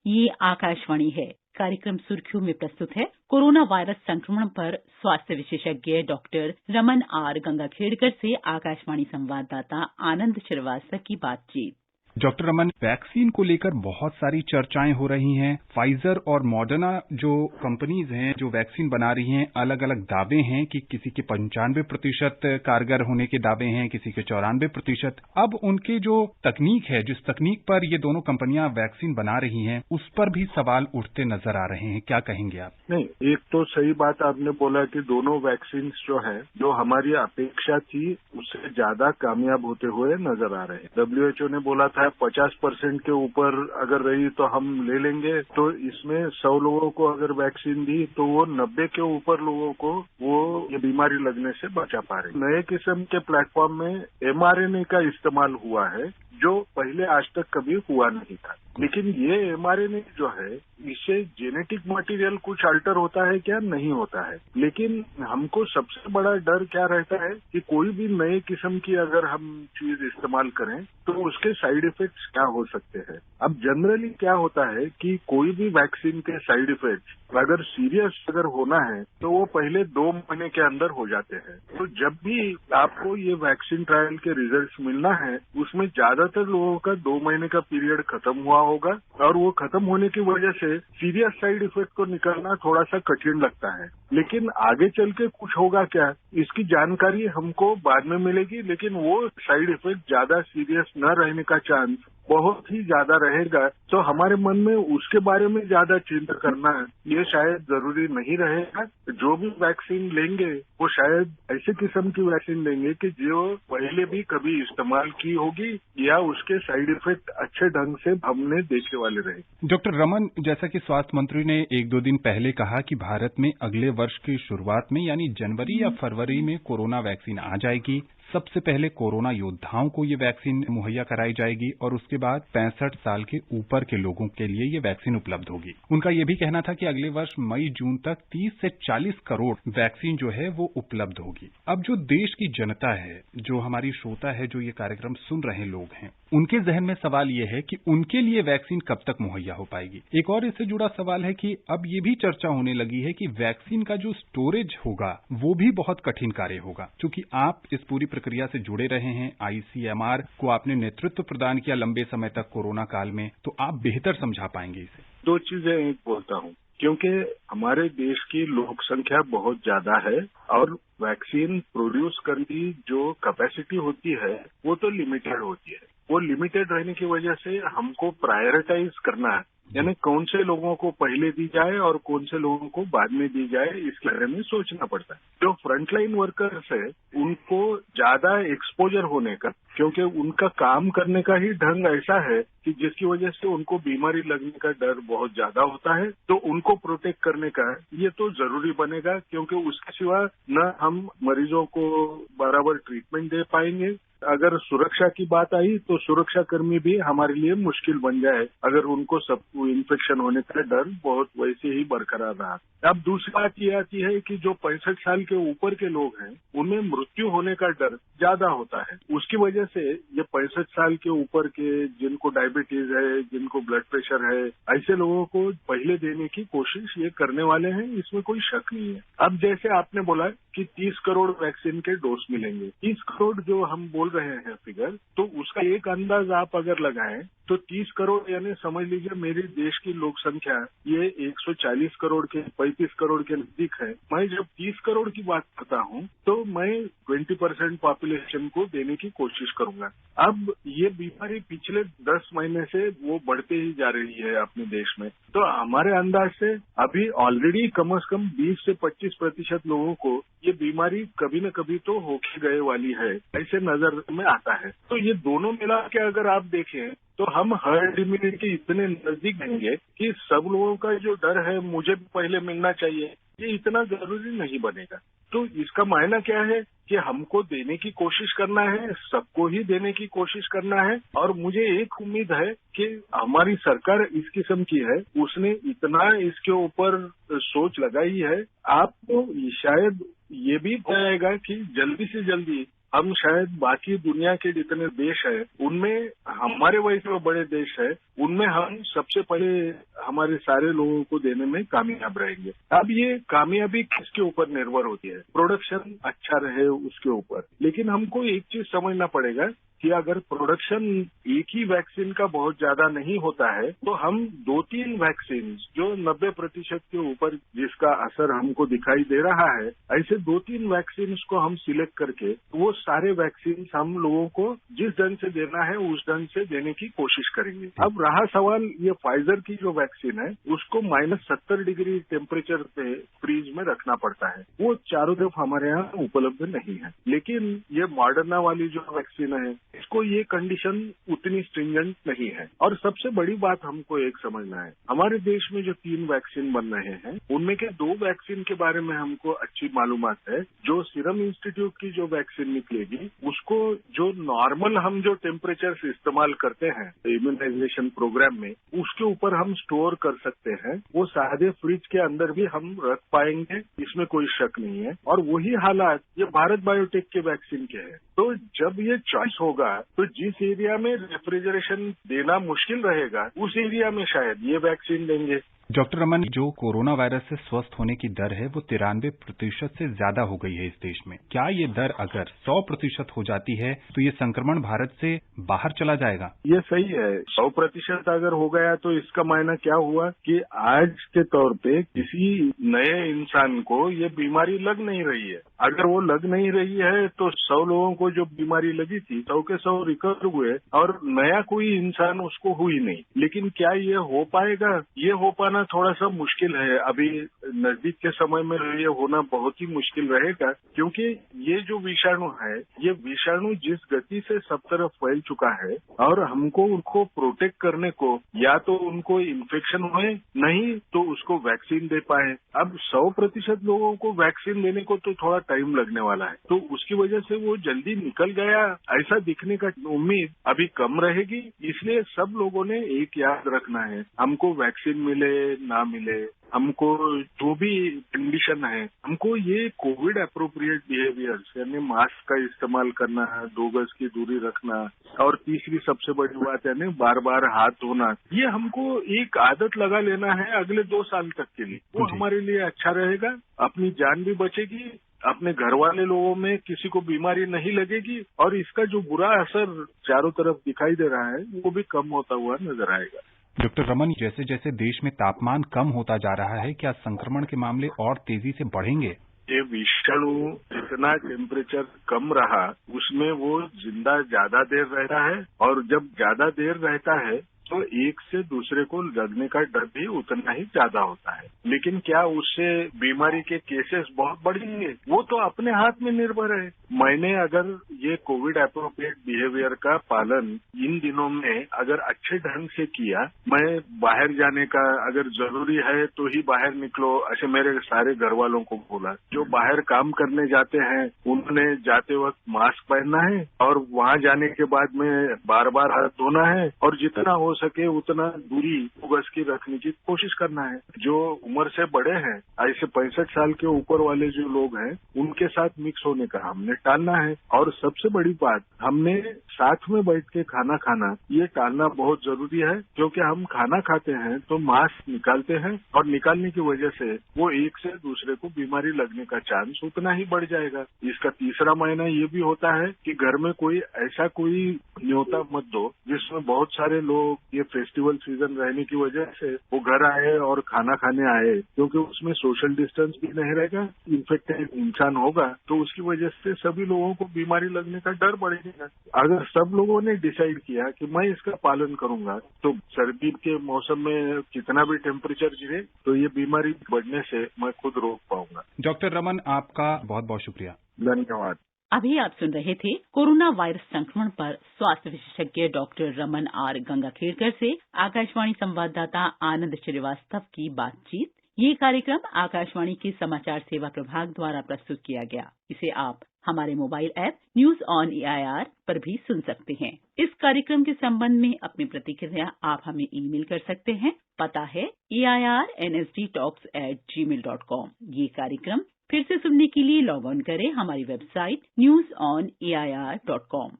ये आकाशवाणी है। कार्यक्रम सुर्खियों में प्रस्तुत है कोरोना वायरस संक्रमण पर स्वास्थ्य विशेषज्ञ डॉक्टर रमन आर गंगाखेड़कर से आकाशवाणी संवाददाता आनंद श्रीवास्तव की बातचीत। डॉक्टर रमन, वैक्सीन को लेकर बहुत सारी चर्चाएं हो रही हैं। फाइजर और मॉडर्ना जो कंपनीज हैं जो वैक्सीन बना रही हैं, अलग अलग दावे हैं कि किसी के 95% कारगर होने के दावे हैं, किसी के 94%। अब उनके जो तकनीक है, जिस तकनीक पर ये दोनों कंपनियां वैक्सीन बना रही हैं, उस पर भी सवाल उठते नजर आ रहे हैं। क्या कहेंगे आप? नहीं, एक तो सही बात आपने बोला कि दोनों वैक्सीन जो है, जो हमारी अपेक्षा थी उससे ज्यादा कामयाब होते हुए नजर आ रहे हैं। WHO ने बोला था 50% के ऊपर अगर रही तो हम ले लेंगे, तो इसमें 100 लोगों को अगर वैक्सीन दी तो वो 90 के ऊपर लोगों को वो ये बीमारी लगने से बचा पा रहे। नए किस्म के प्लेटफॉर्म में mRNA का इस्तेमाल हुआ है, जो पहले आज तक कभी हुआ नहीं था। लेकिन ये mRNA जो है, इससे जेनेटिक मटेरियल कुछ अल्टर होता है क्या? नहीं होता है। लेकिन हमको सबसे बड़ा डर क्या रहता है कि कोई भी नए किस्म की अगर हम चीज इस्तेमाल करें तो उसके साइड इफेक्ट्स क्या हो सकते हैं। अब जनरली क्या होता है कि कोई भी वैक्सीन के साइड इफेक्ट्स अगर सीरियस अगर होना है तो वो पहले 2 महीने के अंदर हो जाते हैं। तो जब भी आपको ये वैक्सीन ट्रायल के रिजल्ट्स मिलना है, उसमें ज्यादातर लोगों का 2 महीने का पीरियड खत्म हुआ होगा, और वो खत्म होने की वजह से सीरियस साइड इफेक्ट को निकालना थोड़ा सा कठिन लगता है। लेकिन आगे चल के कुछ होगा क्या, इसकी जानकारी हमको बाद में मिलेगी। लेकिन वो साइड इफेक्ट ज्यादा सीरियस न रहने का चांस बहुत ही ज्यादा रहेगा। तो हमारे मन में उसके बारे में ज्यादा चिंता करना ये शायद जरूरी नहीं रहेगा। जो भी वैक्सीन लेंगे वो शायद ऐसे किस्म की वैक्सीन लेंगे कि जो पहले भी कभी इस्तेमाल की होगी, या उसके साइड इफेक्ट अच्छे ढंग से हमने देखे वाले रहे। डॉक्टर रमन, जैसा कि स्वास्थ्य मंत्री ने 1-2 दिन पहले कहा कि भारत में अगले वर्ष की शुरुआत में यानी जनवरी या फरवरी में कोरोना वैक्सीन आ जाएगी। सबसे पहले कोरोना योद्धाओं को ये वैक्सीन मुहैया कराई जाएगी और उसके बाद 65 साल के ऊपर के लोगों के लिए ये वैक्सीन उपलब्ध होगी। उनका ये भी कहना था कि अगले वर्ष मई-जून तक 30 से 40 करोड़ वैक्सीन जो है वो उपलब्ध होगी। अब जो देश की जनता है, जो हमारी श्रोता है, जो ये कार्यक्रम सुन रहे लोग हैं, उनके जहन में सवाल ये है कि उनके लिए वैक्सीन कब तक मुहैया हो पाएगी। एक और इससे जुड़ा सवाल है कि अब ये भी चर्चा होने लगी है कि वैक्सीन का जो स्टोरेज होगा वो भी बहुत कठिन कार्य होगा। क्योंकि आप इस पूरी प्रक्रिया से जुड़े रहे हैं, ICMR को आपने नेतृत्व प्रदान किया लंबे समय तक कोरोना काल में, तो आप बेहतर समझा पाएंगे इसे। 2 चीजें एक बोलता हूँ, क्योंकि हमारे देश की लोक संख्या बहुत ज्यादा है और वैक्सीन प्रोड्यूस करने की जो कैपेसिटी होती है वो तो लिमिटेड होती है। वो लिमिटेड रहने की वजह से हमको प्रायोरिटाइज करना है, यानी कौन से लोगों को पहले दी जाए और कौन से लोगों को बाद में दी जाए, इसके बारे में सोचना पड़ता है। जो फ्रंटलाइन वर्कर्स है उनको ज्यादा एक्सपोजर होने का, क्योंकि उनका काम करने का ही ढंग ऐसा है कि जिसकी वजह से उनको बीमारी लगने का डर बहुत ज्यादा होता है, तो उनको प्रोटेक्ट करने का ये तो जरूरी बनेगा। क्योंकि उसके सिवा न हम मरीजों को बराबर ट्रीटमेंट दे पाएंगे। अगर सुरक्षा की बात आई तो सुरक्षा कर्मी भी हमारे लिए मुश्किल बन जाए अगर उनको सबको इन्फेक्शन होने का डर बहुत वैसे ही बरकरार रहा। अब दूसरी बात ये आती है कि जो 65 साल के ऊपर के लोग हैं उनमें मृत्यु होने का डर ज्यादा होता है। उसकी वजह से ये 65 साल के ऊपर के जिनको डायबिटीज है, जिनको ब्लड प्रेशर है, ऐसे लोगों को पहले देने की कोशिश ये करने वाले हैं, इसमें कोई शक नहीं है। अब जैसे आपने बोला कि 30 करोड़ वैक्सीन के डोज मिलेंगे, 30 करोड़ जो हम बोल रहे हैं फिगर, तो उसका एक अंदाज आप अगर लगाएं तो 30 करोड़ यानी समझ लीजिए मेरे देश की लोक संख्या ये 140 करोड़ के 35 करोड़ के नजदीक है। मैं जब 30 करोड़ की बात करता हूं तो मैं 20% पॉपुलेशन को देने की कोशिश करूंगा। अब ये बीमारी पिछले 10 महीने से वो बढ़ते ही जा रही है अपने देश में, तो हमारे अंदाज से अभी ऑलरेडी कम से कम 20 से 25% लोगों को ये बीमारी कभी न कभी तो होके गए वाली है, ऐसे नजर में आता है। तो ये दोनों मिला के अगर आप देखें तो हम हर्ड इम्यूनिटी के इतने नजदीक रहेंगे कि सब लोगों का जो डर है मुझे भी पहले मिलना चाहिए, ये इतना जरूरी नहीं बनेगा। तो इसका मायना क्या है कि हमको देने की कोशिश करना है, सबको ही देने की कोशिश करना है। और मुझे एक उम्मीद है कि हमारी सरकार इस किस्म की है, उसने इतना इसके ऊपर सोच लगाई है, आपको शायद ये भी बताएगा कि जल्दी से जल्दी हम शायद बाकी दुनिया के जितने देश है उनमें, हमारे वैसे बड़े देश है उनमें हम सबसे पहले हमारे सारे लोगों को देने में कामयाब रहेंगे। अब ये कामयाबी किसके ऊपर निर्भर होती है? प्रोडक्शन अच्छा रहे उसके ऊपर। लेकिन हमको एक चीज समझना पड़ेगा कि अगर प्रोडक्शन एक ही वैक्सीन का बहुत ज्यादा नहीं होता है तो हम 2-3 वैक्सीन जो 90% के ऊपर जिसका असर हमको दिखाई दे रहा है, ऐसे 2-3 वैक्सीन को हम सिलेक्ट करके वो सारे वैक्सीन हम लोगों को जिस ढंग से देना है उस ढंग से देने की कोशिश करेंगे। अब रहा सवाल ये फाइजर की जो वैक्सीन है उसको -70 डिग्री टेम्परेचर पे फ्रीज में रखना पड़ता है। वो चारों तरफ हमारे यहाँ उपलब्ध नहीं है। लेकिन ये मॉडर्ना वाली जो वैक्सीन है इसको ये कंडीशन उतनी स्ट्रिंजेंट नहीं है। और सबसे बड़ी बात हमको एक समझना है, हमारे देश में जो 3 वैक्सीन बन रहे हैं उनमें के 2 वैक्सीन के बारे में हमको अच्छी मालूमात है। जो सीरम इंस्टीट्यूट की जो वैक्सीन निकलेगी उसको जो नॉर्मल हम जो टेम्परेचर इस्तेमाल करते हैं इम्यूनाइजेशन प्रोग्राम में उसके ऊपर हम स्टोर कर सकते हैं। वो सादे फ्रिज के अंदर भी हम रख पाएंगे, इसमें कोई शक नहीं है। और वही हालात ये भारत बायोटेक के वैक्सीन के हैं। तो जब ये चॉइस होगा तो जिस एरिया में रेफ्रिजरेशन देना मुश्किल रहेगा उस एरिया में शायद ये वैक्सीन देंगे। डॉक्टर रमन, जो कोरोना वायरस से स्वस्थ होने की दर है वो 93% से ज्यादा हो गई है इस देश में। क्या ये दर अगर 100% हो जाती है तो ये संक्रमण भारत से बाहर चला जाएगा? ये सही है। 100% अगर हो गया तो इसका मायना क्या हुआ कि आज के तौर पे किसी नए इंसान को ये बीमारी लग नहीं रही है। अगर वो लग नहीं रही है तो 100 लोगों को जो बीमारी लगी थी 100 के 100 रिकवर हुए और नया कोई इंसान उसको हुई नहीं। लेकिन क्या ये हो पाएगा? ये हो पाना थोड़ा सा मुश्किल है। अभी नजदीक के समय में ये होना बहुत ही मुश्किल रहेगा, क्योंकि ये जो विषाणु है ये विषाणु जिस गति से सब तरफ फैल चुका है और हमको उनको प्रोटेक्ट करने को या तो उनको इन्फेक्शन हुए नहीं तो उसको वैक्सीन दे पाए। अब 100% लोगों को वैक्सीन देने को तो थोड़ा टाइम लगने वाला है, तो उसकी वजह से वो जल्दी निकल गया ऐसा दिखने का उम्मीद अभी कम रहेगी। इसलिए सब लोगों ने एक याद रखना है, हमको वैक्सीन मिले ना मिले, हमको जो भी कंडीशन है, हमको ये कोविड अप्रोप्रिएट बिहेवियर्स यानी मास्क का इस्तेमाल करना, 2 गज की दूरी रखना और तीसरी सबसे बड़ी बात यानी बार बार हाथ धोना, ये हमको एक आदत लगा लेना है अगले 2 साल तक के लिए। वो हमारे लिए अच्छा रहेगा, अपनी जान भी बचेगी, अपने घर वाले लोगों में किसी को बीमारी नहीं लगेगी और इसका जो बुरा असर चारों तरफ दिखाई दे रहा है वो भी कम होता हुआ नजर आएगा। डॉक्टर रमन, जैसे जैसे देश में तापमान कम होता जा रहा है क्या संक्रमण के मामले और तेजी से बढ़ेंगे? ये विषाणु जितना टेम्परेचर कम रहा उसमें वो जिंदा ज्यादा देर रहता है और जब ज्यादा देर रहता है तो एक से दूसरे को लगने का डर भी उतना ही ज्यादा होता है। लेकिन क्या उससे बीमारी के केसेस बहुत बढ़ेंगे? वो तो अपने हाथ में निर्भर है। मैंने अगर ये कोविड एप्रोप्रिएट बिहेवियर का पालन इन दिनों में अगर अच्छे ढंग से किया, मैं बाहर जाने का अगर जरूरी है तो ही बाहर निकलो ऐसे मेरे सारे घर वालों को बोला। जो बाहर काम करने जाते हैं उन्होंने जाते वक्त मास्क पहनना है और वहां जाने के बाद में बार बार हाथ धोना है और जितना हो सके उतना दूरी 2 गज की रखने की कोशिश करना है। जो उम्र से बड़े हैं ऐसे 65 साल के ऊपर वाले जो लोग हैं उनके साथ मिक्स होने का हमने टालना है। और सबसे बड़ी बात, हमने साथ में बैठ के खाना खाना ये टालना बहुत जरूरी है, क्योंकि हम खाना खाते हैं तो मास्क निकालते हैं और निकालने की वजह से वो एक से दूसरे को बीमारी लगने का चांस उतना ही बढ़ जाएगा। इसका तीसरा मायना ये भी होता है कि घर में कोई ऐसा कोई न्योता मत दो जिसमें बहुत सारे लोग ये फेस्टिवल सीजन रहने की वजह से वो घर आए और खाना खाने आए, क्योंकि उसमें सोशल डिस्टेंस भी नहीं रहेगा, इन्फेक्टेड इंसान होगा तो उसकी वजह से सभी लोगों को बीमारी लगने का डर बढ़ेगा। अगर सब लोगों ने डिसाइड किया कि मैं इसका पालन करूंगा तो सर्दी के मौसम में कितना भी टेम्परेचर गिरे तो ये बीमारी बढ़ने से मैं खुद रोक पाऊंगा। डॉक्टर रमन, आपका बहुत बहुत शुक्रिया। धन्यवाद। अभी आप सुन रहे थे कोरोना वायरस संक्रमण पर स्वास्थ्य विशेषज्ञ डॉक्टर रमन आर गंगाखेड़कर से आकाशवाणी संवाददाता आनंद श्रीवास्तव की बातचीत। ये कार्यक्रम आकाशवाणी के समाचार सेवा प्रभाग द्वारा प्रस्तुत किया गया। इसे आप हमारे mobile app news on AIR पर भी सुन सकते हैं। इस कार्यक्रम के संबंध में अपनी प्रतिक्रिया आप हमें ईमेल कर सकते हैं। पता है AIRNSDtalks@gmail.com। ये कार्यक्रम फिर से सुनने के लिए लॉग ऑन करें हमारी वेबसाइट newsonair.com।